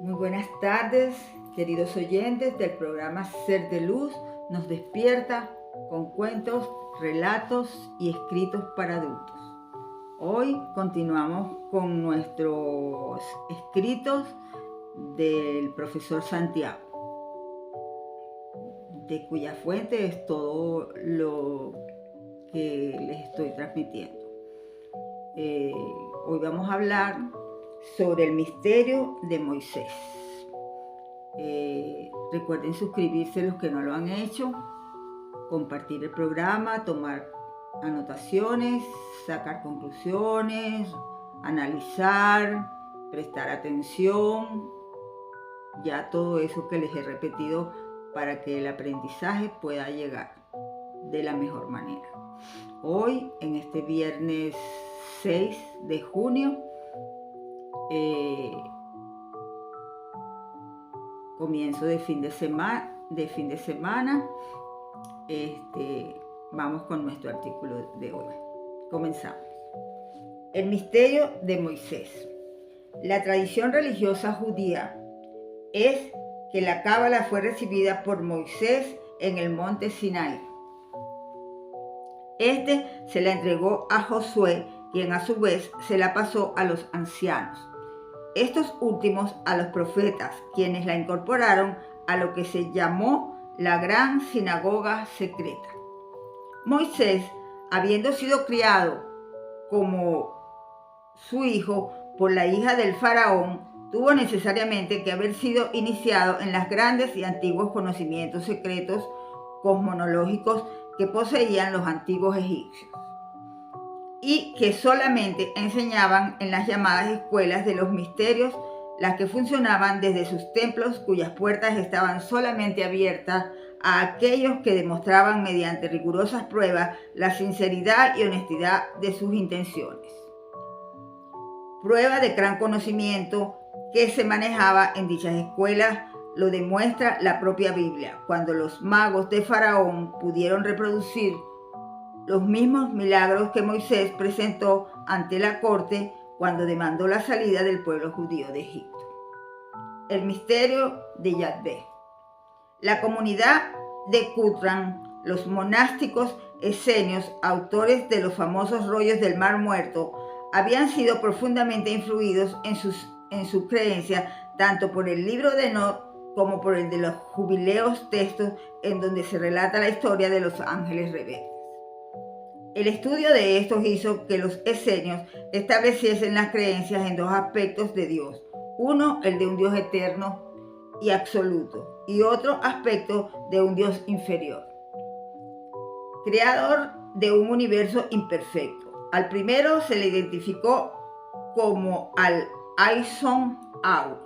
Muy buenas tardes, queridos oyentes del programa Ser de Luz nos despierta con cuentos, relatos y escritos para adultos. Hoy continuamos con nuestros escritos del profesor Santiago, de cuya fuente es todo lo que les estoy transmitiendo. Hoy vamos a hablar sobre el misterio de Moisés. Recuerden suscribirse los que no lo han hecho, compartir el programa, tomar anotaciones, sacar conclusiones, analizar, prestar atención, ya todo eso que les he repetido para que el aprendizaje pueda llegar de la mejor manera. Hoy, en este viernes 6 de junio, comienzo de fin de semana, vamos con nuestro artículo de hoy. Comenzamos. El misterio de Moisés. La tradición religiosa judía es que la cábala fue recibida por Moisés en el monte Sinaí. Este se la entregó a Josué, quien a su vez se la pasó a los ancianos. Estos últimos a los profetas, quienes la incorporaron a lo que se llamó la gran sinagoga secreta. Moisés, habiendo sido criado como su hijo por la hija del faraón, tuvo necesariamente que haber sido iniciado en los grandes y antiguos conocimientos secretos cosmológicos que poseían los antiguos egipcios y que solamente enseñaban en las llamadas escuelas de los misterios, las que funcionaban desde sus templos cuyas puertas estaban solamente abiertas a aquellos que demostraban mediante rigurosas pruebas la sinceridad y honestidad de sus intenciones. Prueba de gran conocimiento que se manejaba en dichas escuelas lo demuestra la propia Biblia, cuando los magos de Faraón pudieron reproducir los mismos milagros que Moisés presentó ante la corte cuando demandó la salida del pueblo judío de Egipto. El misterio de Yahvé. La comunidad de Qumran, los monásticos esenios, autores de los famosos rollos del Mar Muerto, habían sido profundamente influidos en sus creencias tanto por el libro de Enoch como por el de los jubileos, textos en donde se relata la historia de los ángeles rebeldes. El estudio de estos hizo que los esenios estableciesen las creencias en dos aspectos de Dios. Uno, el de un Dios eterno y absoluto, y otro aspecto de un Dios inferior, creador de un universo imperfecto. Al primero se le identificó como al Aizon Au,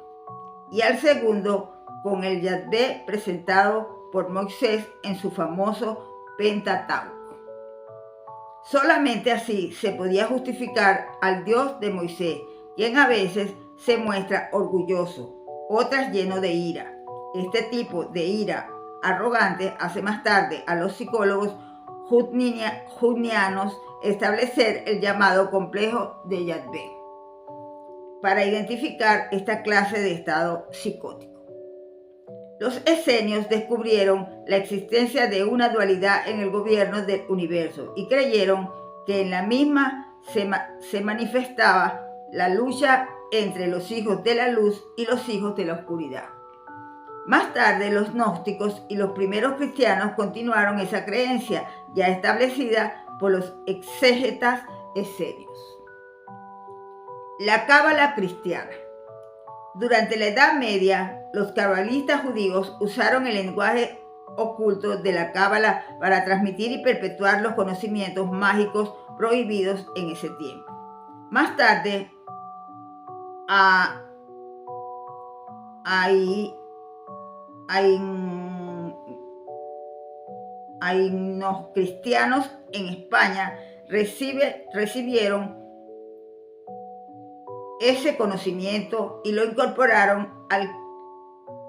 y al segundo con el Yahvé presentado por Moisés en su famoso Pentateuco. Solamente así se podía justificar al Dios de Moisés, quien a veces se muestra orgulloso, otras lleno de ira. Este tipo de ira arrogante hace más tarde a los psicólogos jungianos establecer el llamado complejo de Yahvé para identificar esta clase de estado psicótico. Los esenios descubrieron la existencia de una dualidad en el gobierno del universo y creyeron que en la misma se manifestaba la lucha entre los hijos de la luz y los hijos de la oscuridad. Más tarde, los gnósticos y los primeros cristianos continuaron esa creencia ya establecida por los exégetas esenios. La cábala cristiana. Durante la Edad Media, los cabalistas judíos usaron el lenguaje oculto de la cábala para transmitir y perpetuar los conocimientos mágicos prohibidos en ese tiempo. Más tarde, los cristianos en España recibieron ese conocimiento y lo incorporaron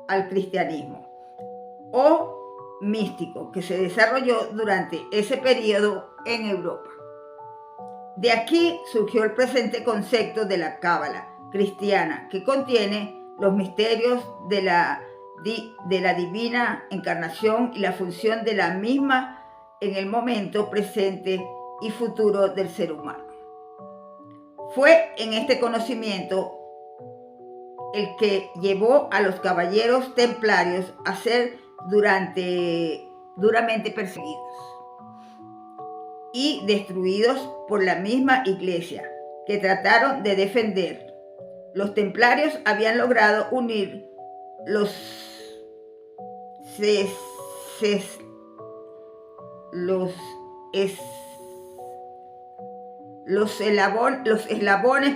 al cristianismo o místico que se desarrolló durante ese periodo en Europa. De aquí surgió el presente concepto de la cábala cristiana, que contiene los misterios de la divina encarnación y la función de la misma en el momento presente y futuro del ser humano. Fue en este conocimiento el que llevó a los caballeros templarios a ser duramente perseguidos y destruidos por la misma iglesia que trataron de defender. Los templarios habían logrado unir los eslabones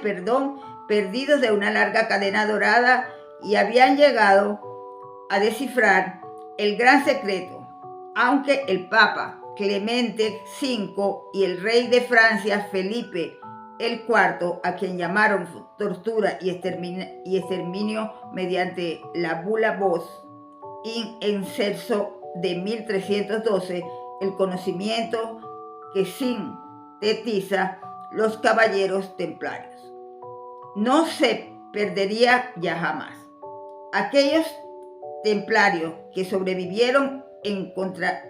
perdidos de una larga cadena dorada y habían llegado a descifrar el gran secreto, aunque el Papa Clemente V y el rey de Francia Felipe el IV, a quien llamaron tortura y exterminio mediante la bula Vos in excelso de 1312, el conocimiento que sintetiza los caballeros templarios no se perdería ya jamás. Aquellos templarios que sobrevivieron encontraron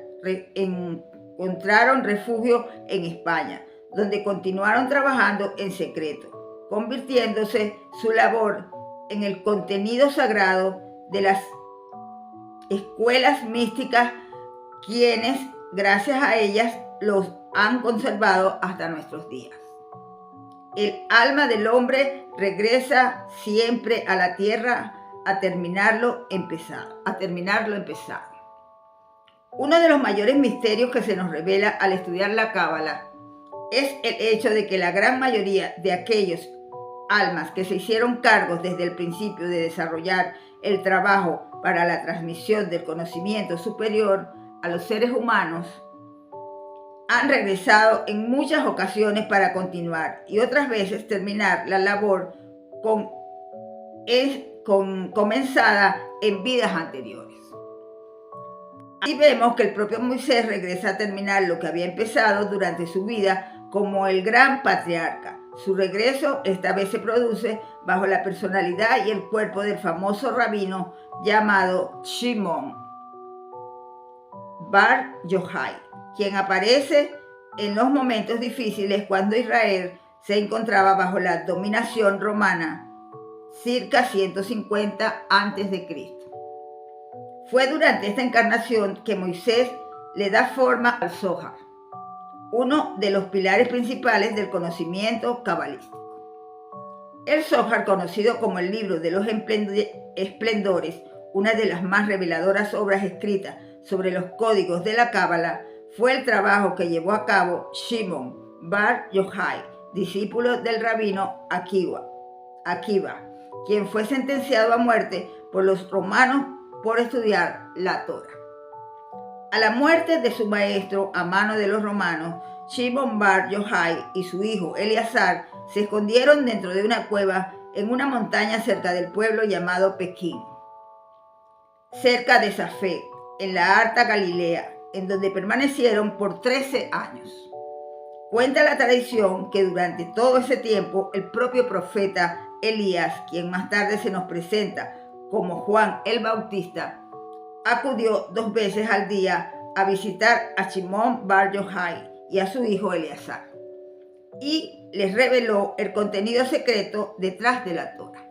refugio en España, donde continuaron trabajando en secreto, convirtiéndose su labor en el contenido sagrado de las escuelas místicas, quienes, gracias a ellas, los han conservado hasta nuestros días. El alma del hombre regresa siempre a la tierra a terminarlo empezado. Uno de los mayores misterios que se nos revela al estudiar la Cábala es el hecho de que la gran mayoría de aquellos almas que se hicieron cargo desde el principio de desarrollar el trabajo para la transmisión del conocimiento superior a los seres humanos han regresado en muchas ocasiones para continuar y otras veces terminar la labor comenzada en vidas anteriores. Ahí vemos que el propio Moisés regresa a terminar lo que había empezado durante su vida como el gran patriarca. Su regreso esta vez se produce bajo la personalidad y el cuerpo del famoso rabino llamado Shimon Bar Yochai, quien aparece en los momentos difíciles cuando Israel se encontraba bajo la dominación romana, circa 150 a.C. Fue durante esta encarnación que Moisés le da forma al Zohar, uno de los pilares principales del conocimiento cabalístico. El Zohar, conocido como el libro de los esplendores, una de las más reveladoras obras escritas sobre los códigos de la Cábala, fue el trabajo que llevó a cabo Shimon Bar Yochai, discípulo del rabino Akiva, quien fue sentenciado a muerte por los romanos por estudiar la Torá. A la muerte de su maestro a mano de los romanos, Shimon Bar Yochai y su hijo Eleazar se escondieron dentro de una cueva en una montaña cerca del pueblo llamado Pekín, cerca de Safed, en la Alta Galilea, en donde permanecieron por 13 años. Cuenta la tradición que durante todo ese tiempo el propio profeta Elías, quien más tarde se nos presenta como Juan el Bautista, acudió 2 veces al día a visitar a Shimon Bar Yochai y a su hijo Eleazar, y les reveló el contenido secreto detrás de la Torá.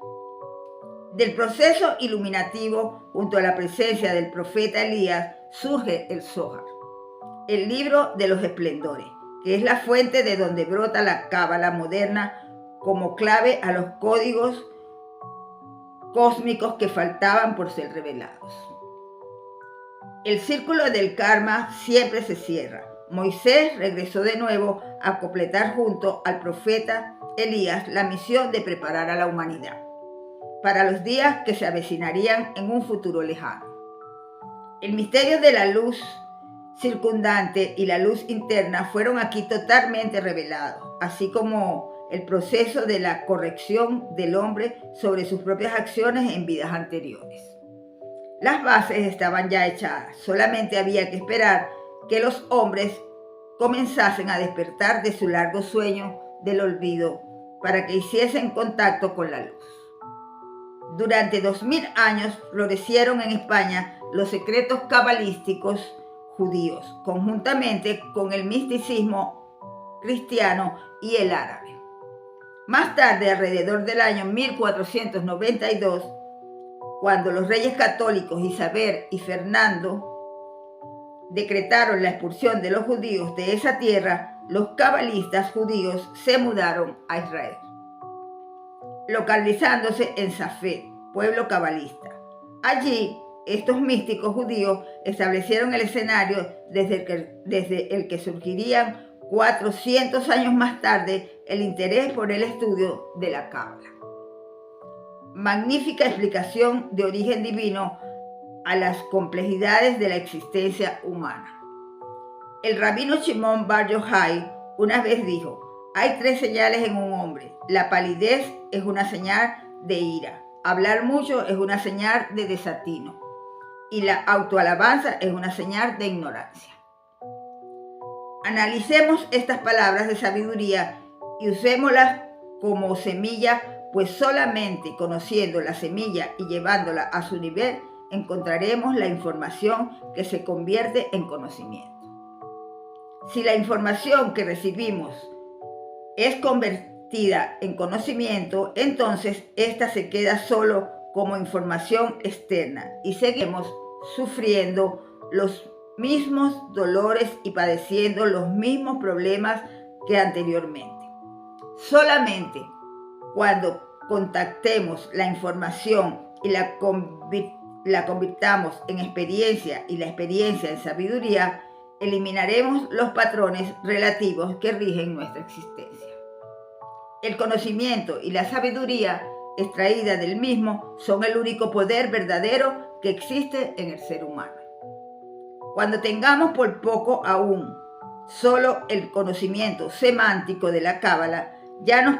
Del proceso iluminativo, junto a la presencia del profeta Elías, surge el Zohar, el libro de los esplendores, que es la fuente de donde brota la Cábala moderna como clave a los códigos cósmicos que faltaban por ser revelados. El círculo del karma siempre se cierra. Moisés regresó de nuevo a completar junto al profeta Elías la misión de preparar a la humanidad para los días que se avecinarían en un futuro lejano. El misterio de la luz circundante y la luz interna fueron aquí totalmente revelados, así como el proceso de la corrección del hombre sobre sus propias acciones en vidas anteriores. Las bases estaban ya echadas, solamente había que esperar que los hombres comenzasen a despertar de su largo sueño del olvido para que hiciesen contacto con la luz. Durante 2000 años florecieron en España los secretos cabalísticos judíos, conjuntamente con el misticismo cristiano y el árabe. Más tarde, alrededor del año 1492, cuando los reyes católicos Isabel y Fernando decretaron la expulsión de los judíos de esa tierra, los cabalistas judíos se mudaron a Israel, localizándose en Safed, pueblo cabalista. Allí, estos místicos judíos establecieron el escenario desde el que surgirían 400 años más tarde el interés por el estudio de la Cábala. Magnífica explicación de origen divino a las complejidades de la existencia humana. El rabino Shimon Bar Yochai una vez dijo: hay 3 señales en un hombre. La palidez es una señal de ira, hablar mucho es una señal de desatino y la autoalabanza es una señal de ignorancia. Analicemos estas palabras de sabiduría y usémoslas como semilla, pues solamente conociendo la semilla y llevándola a su nivel encontraremos la información que se convierte en conocimiento. Si la información que recibimos es convertida en conocimiento, entonces esta se queda solo como información externa y seguimos sufriendo los mismos dolores y padeciendo los mismos problemas que anteriormente. Solamente cuando contactemos la información y la convirtamos en experiencia y la experiencia en sabiduría, eliminaremos los patrones relativos que rigen nuestra existencia. El conocimiento y la sabiduría extraída del mismo son el único poder verdadero que existe en el ser humano. Cuando tengamos por poco aún solo el conocimiento semántico de la Cábala, ya nos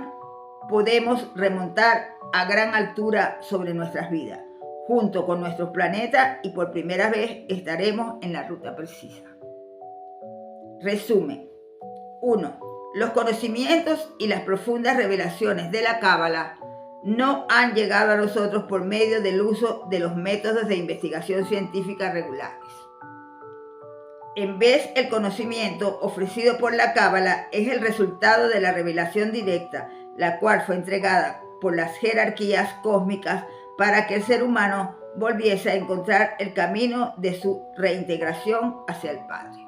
podemos remontar a gran altura sobre nuestras vidas, junto con nuestros planetas, y por primera vez estaremos en la ruta precisa. Resumen. 1. Los conocimientos y las profundas revelaciones de la Cábala no han llegado a nosotros por medio del uso de los métodos de investigación científica regulares. En vez, el conocimiento ofrecido por la Cábala es el resultado de la revelación directa, la cual fue entregada por las jerarquías cósmicas para que el ser humano volviese a encontrar el camino de su reintegración hacia el Padre.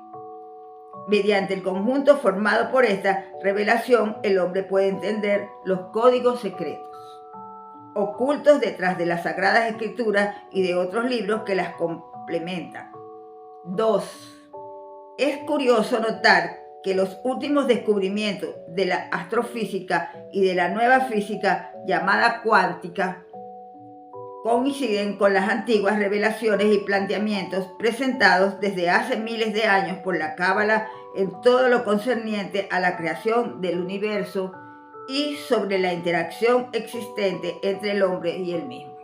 Mediante el conjunto formado por esta revelación, el hombre puede entender los códigos secretos ocultos detrás de las Sagradas Escrituras y de otros libros que las complementan. 2. Es curioso notar que los últimos descubrimientos de la astrofísica y de la nueva física llamada cuántica coinciden con las antiguas revelaciones y planteamientos presentados desde hace miles de años por la Cábala en todo lo concerniente a la creación del universo y sobre la interacción existente entre el hombre y el mismo.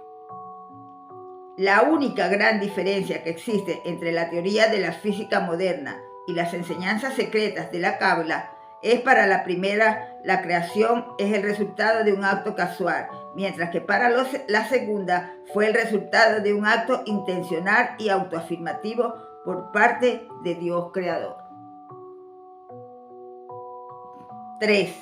La única gran diferencia que existe entre la teoría de la física moderna y las enseñanzas secretas de la Cábala es: para la primera, la creación es el resultado de un acto casual, mientras que para la segunda fue el resultado de un acto intencional y autoafirmativo por parte de Dios Creador. 3.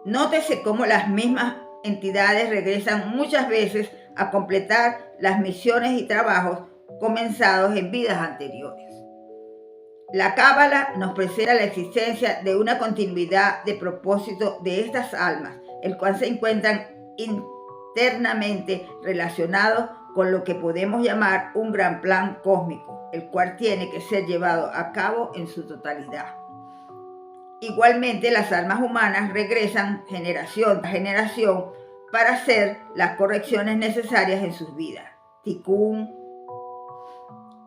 Nótese cómo las mismas entidades regresan muchas veces a completar las misiones y trabajos comenzados en vidas anteriores. La Cábala nos presenta la existencia de una continuidad de propósito de estas almas, el cual se encuentran internamente relacionados con lo que podemos llamar un gran plan cósmico, el cual tiene que ser llevado a cabo en su totalidad. Igualmente, las almas humanas regresan generación tras generación para hacer las correcciones necesarias en sus vidas. Tikkun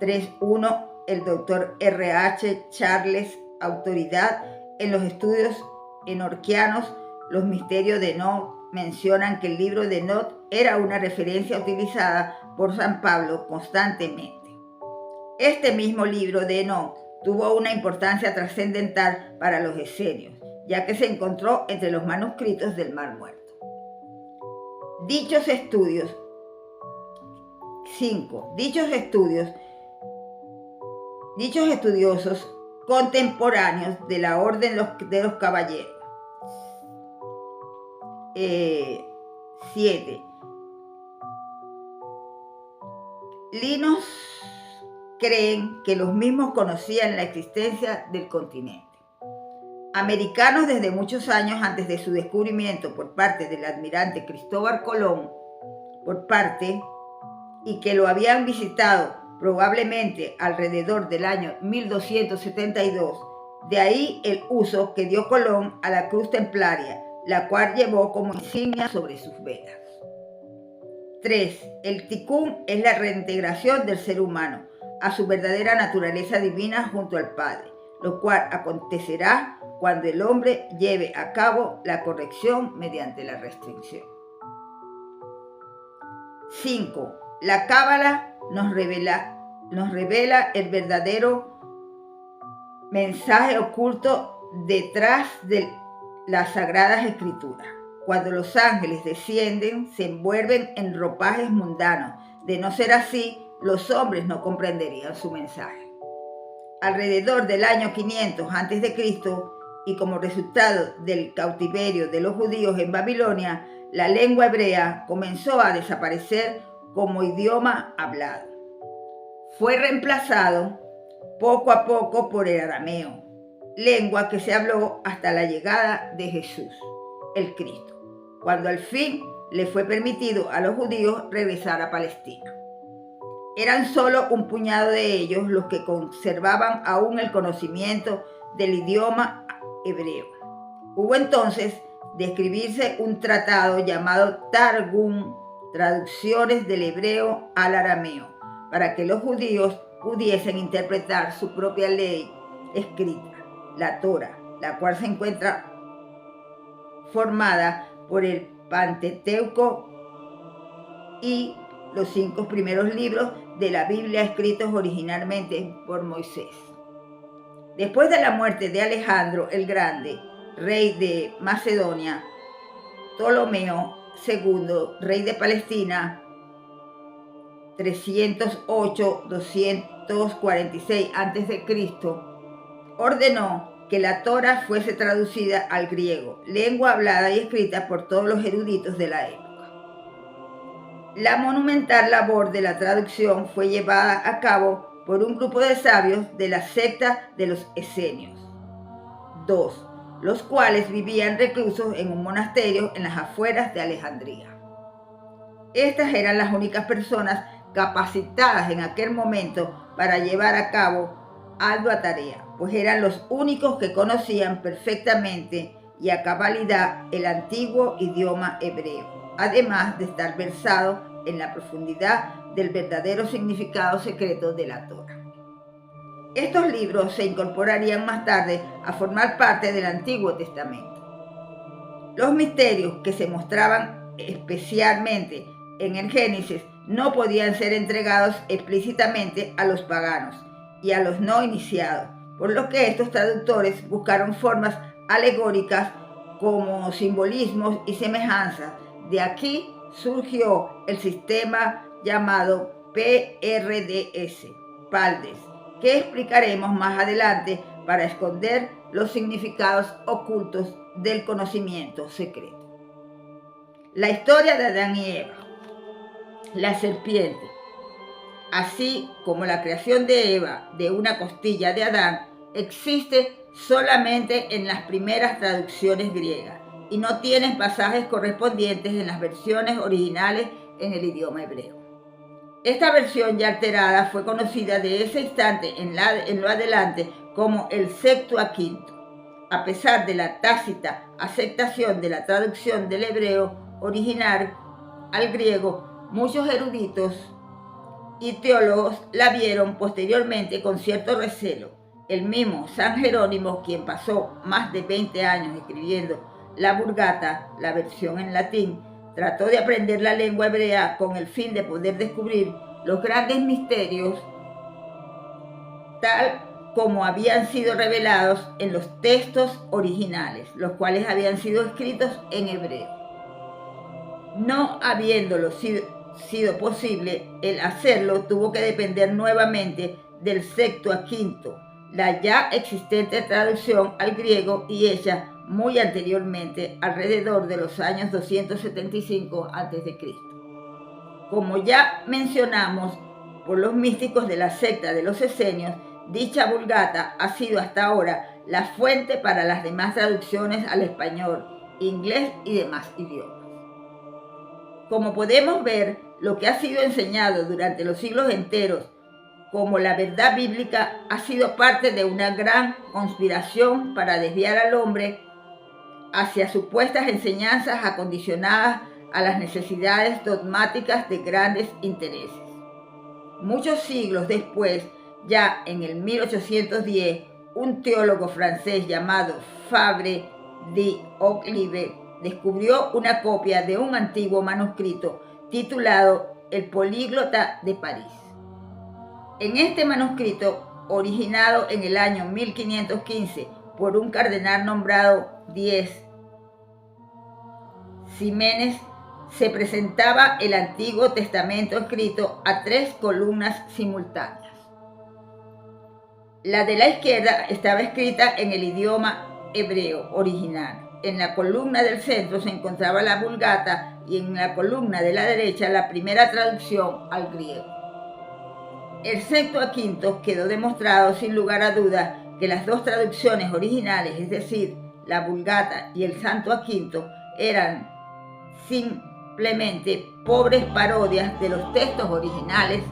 3.1. El Dr. R.H. Charles, autoridad en los estudios enorquianos, los misterios de Enoch, mencionan que el libro de Enoch era una referencia utilizada por San Pablo constantemente. Este mismo libro de Enoch tuvo una importancia trascendental para los esenios, ya que se encontró entre los manuscritos del Mar Muerto. Dichos estudios 5. Dichos estudiosos contemporáneos de la Orden de los Caballeros. 7. Linos creen que los mismos conocían la existencia del continente. Americanos desde muchos años antes de su descubrimiento por parte del almirante Cristóbal Colón, y que lo habían visitado probablemente alrededor del año 1272, de ahí el uso que dio Colón a la cruz templaria, la cual llevó como insignia sobre sus velas. 3. El Tikkun es la reintegración del ser humano a su verdadera naturaleza divina junto al Padre, lo cual acontecerá cuando el hombre lleve a cabo la corrección mediante la restricción. 5. La Cábala nos revela el verdadero mensaje oculto detrás de las Sagradas Escrituras. Cuando los ángeles descienden, se envuelven en ropajes mundanos. De no ser así, los hombres no comprenderían su mensaje. Alrededor del año 500 a.C., y como resultado del cautiverio de los judíos en Babilonia, la lengua hebrea comenzó a desaparecer como idioma hablado. Fue reemplazado poco a poco por el arameo, lengua que se habló hasta la llegada de Jesús, el Cristo, cuando al fin le fue permitido a los judíos regresar a Palestina. Eran solo un puñado de ellos los que conservaban aún el conocimiento del idioma hebreo. Hubo entonces de escribirse un tratado llamado Targum, traducciones del hebreo al arameo, para que los judíos pudiesen interpretar su propia ley escrita, la Torá, la cual se encuentra formada por el Pentateuco y los 5 primeros libros de la Biblia escritos originalmente por Moisés. Después de la muerte de Alejandro el Grande, rey de Macedonia, Ptolomeo II, rey de Palestina, 308-246 a.C., ordenó que la Torá fuese traducida al griego, lengua hablada y escrita por todos los eruditos de la época. La monumental labor de la traducción fue llevada a cabo por un grupo de sabios de la secta de los esenios, 2, los cuales vivían reclusos en un monasterio en las afueras de Alejandría. Estas eran las únicas personas capacitadas en aquel momento para llevar a cabo ardua tarea, pues eran los únicos que conocían perfectamente y a cabalidad el antiguo idioma hebreo, además de estar versados en la profundidad del verdadero significado secreto de la Torá. Estos libros se incorporarían más tarde a formar parte del Antiguo Testamento. Los misterios que se mostraban especialmente en el Génesis no podían ser entregados explícitamente a los paganos y a los no iniciados, por lo que estos traductores buscaron formas alegóricas como simbolismos y semejanzas. De aquí surgió el sistema llamado PRDS, PALDES, que explicaremos más adelante para esconder los significados ocultos del conocimiento secreto. La historia de Adán y Eva. La serpiente, así como la creación de Eva de una costilla de Adán, existe solamente en las primeras traducciones griegas y no tiene pasajes correspondientes en las versiones originales en el idioma hebreo. Esta versión ya alterada fue conocida de ese instante en lo adelante como el Septuaginto, a pesar de la tácita aceptación de la traducción del hebreo original al griego. Muchos eruditos y teólogos la vieron posteriormente con cierto recelo. El mismo San Jerónimo, quien pasó más de 20 años escribiendo la Vulgata, la versión en latín, trató de aprender la lengua hebrea con el fin de poder descubrir los grandes misterios tal como habían sido revelados en los textos originales, los cuales habían sido escritos en hebreo. No habiéndolo sido posible, el hacerlo tuvo que depender nuevamente del Septuaginto, la ya existente traducción al griego y hecha muy anteriormente, alrededor de los años 275 a.C. Como ya mencionamos, por los místicos de la secta de los esenios, dicha Vulgata ha sido hasta ahora la fuente para las demás traducciones al español, inglés y demás idiomas. Como podemos ver, lo que ha sido enseñado durante los siglos enteros como la verdad bíblica ha sido parte de una gran conspiración para desviar al hombre hacia supuestas enseñanzas acondicionadas a las necesidades dogmáticas de grandes intereses. Muchos siglos después, ya en el 1810, un teólogo francés llamado Fabre d'Oclive descubrió una copia de un antiguo manuscrito titulado El Políglota de París. En este manuscrito, originado en el año 1515 por un cardenal nombrado Diez Ximénez, se presentaba el Antiguo Testamento escrito a 3 columnas simultáneas. La de la izquierda estaba escrita en el idioma hebreo original. En la columna del centro se encontraba la Vulgata y en la columna de la derecha la primera traducción al griego. El Septuaginto quedó demostrado sin lugar a dudas que las dos traducciones originales, es decir, la Vulgata y el Septuaginto, eran simplemente pobres parodias de los textos originales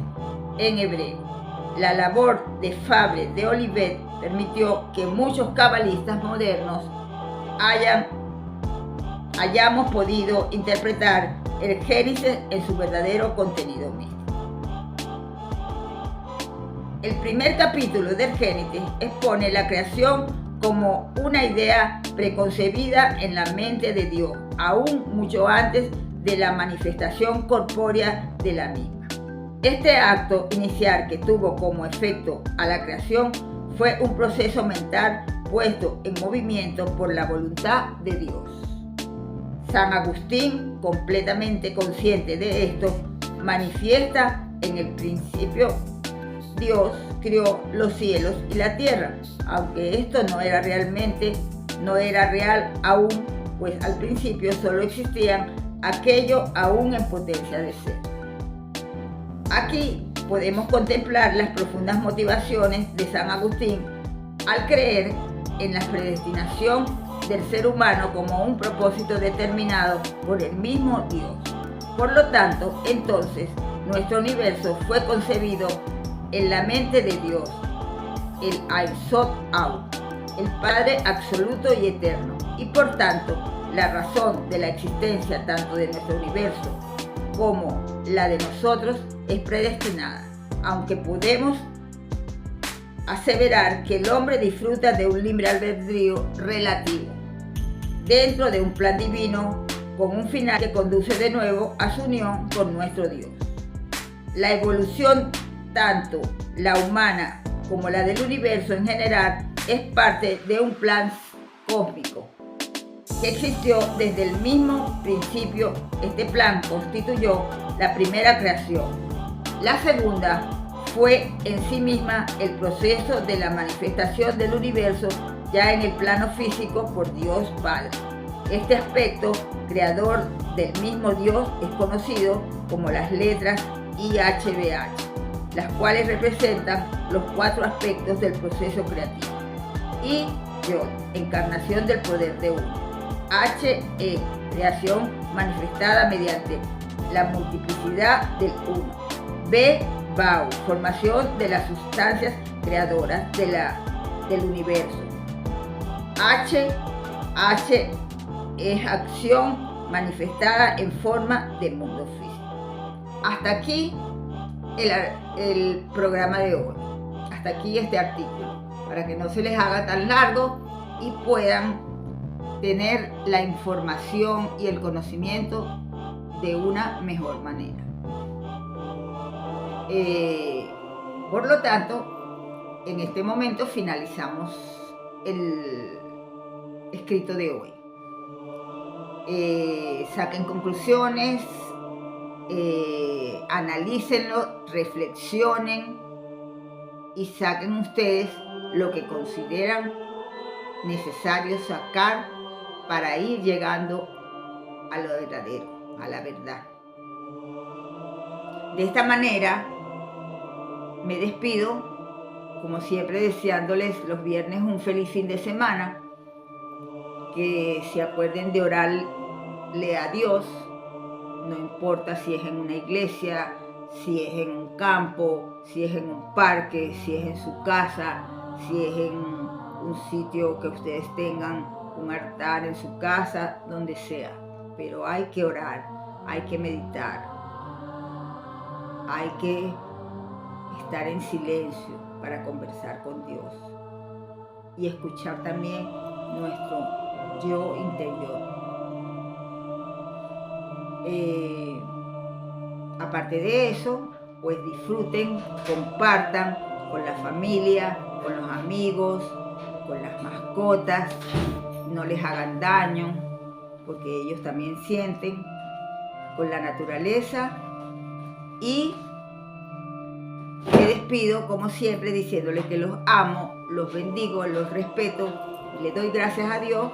en hebreo. La labor de Fabre d'Olivet permitió que muchos cabalistas modernos hayamos podido interpretar el Génesis en su verdadero contenido místico. El primer capítulo del Génesis expone la creación como una idea preconcebida en la mente de Dios, aún mucho antes de la manifestación corpórea de la misma. Este acto inicial que tuvo como efecto a la creación fue un proceso mental puesto en movimiento por la voluntad de Dios. San Agustín, completamente consciente de esto, manifiesta en el principio Dios crió los cielos y la tierra, aunque esto no era real aún, pues al principio solo existían aquello aún en potencia de ser. Aquí podemos contemplar las profundas motivaciones de San Agustín al creer en la predestinación del ser humano como un propósito determinado por el mismo Dios. Por lo tanto, entonces, nuestro universo fue concebido en la mente de Dios, el Ein Sof Au, el Padre absoluto y eterno, y por tanto, la razón de la existencia tanto de nuestro universo como la de nosotros es predestinada, aunque podemos aseverar que el hombre disfruta de un libre albedrío relativo, dentro de un plan divino con un final que conduce de nuevo a su unión con nuestro Dios. La evolución, tanto la humana como la del universo en general, es parte de un plan cósmico que existió desde el mismo principio. Este plan constituyó la primera creación. La segunda fue en sí misma el proceso de la manifestación del universo ya en el plano físico por Dios Padre. Este aspecto creador del mismo Dios es conocido como las letras IHBH, las cuales representan los 4 aspectos del proceso creativo. I, Yod, encarnación del poder de uno. H, E, creación manifestada mediante la multiplicidad del uno. B, Bau, formación de las sustancias creadoras del universo. H es acción manifestada en forma del mundo físico. Hasta aquí el programa de hoy. Hasta aquí este artículo, para que no se les haga tan largo y puedan tener la información y el conocimiento de una mejor manera. Por lo tanto, en este momento finalizamos el escrito de hoy. Saquen conclusiones, analícenlo, reflexionen y saquen ustedes lo que consideran necesario sacar para ir llegando a lo verdadero, a la verdad. De esta manera me despido, como siempre, deseándoles los viernes un feliz fin de semana, que se acuerden de orarle a Dios, no importa si es en una iglesia, si es en un campo, si es en un parque, si es en su casa, si es en un sitio que ustedes tengan, un altar en su casa, donde sea. Pero hay que orar, hay que meditar, hay que estar en silencio para conversar con Dios y escuchar también nuestro yo interior. Aparte de eso, pues disfruten, compartan con la familia, con los amigos, con las mascotas, no les hagan daño, porque ellos también sienten, con la naturaleza. Y me despido, como siempre, diciéndoles que los amo, los bendigo, los respeto y le doy gracias a Dios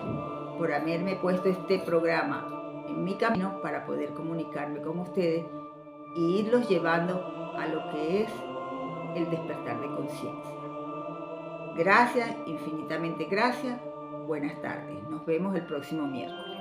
por haberme puesto este programa en mi camino para poder comunicarme con ustedes y irlos llevando a lo que es el despertar de conciencia. Gracias, infinitamente gracias. Buenas tardes. Nos vemos el próximo miércoles.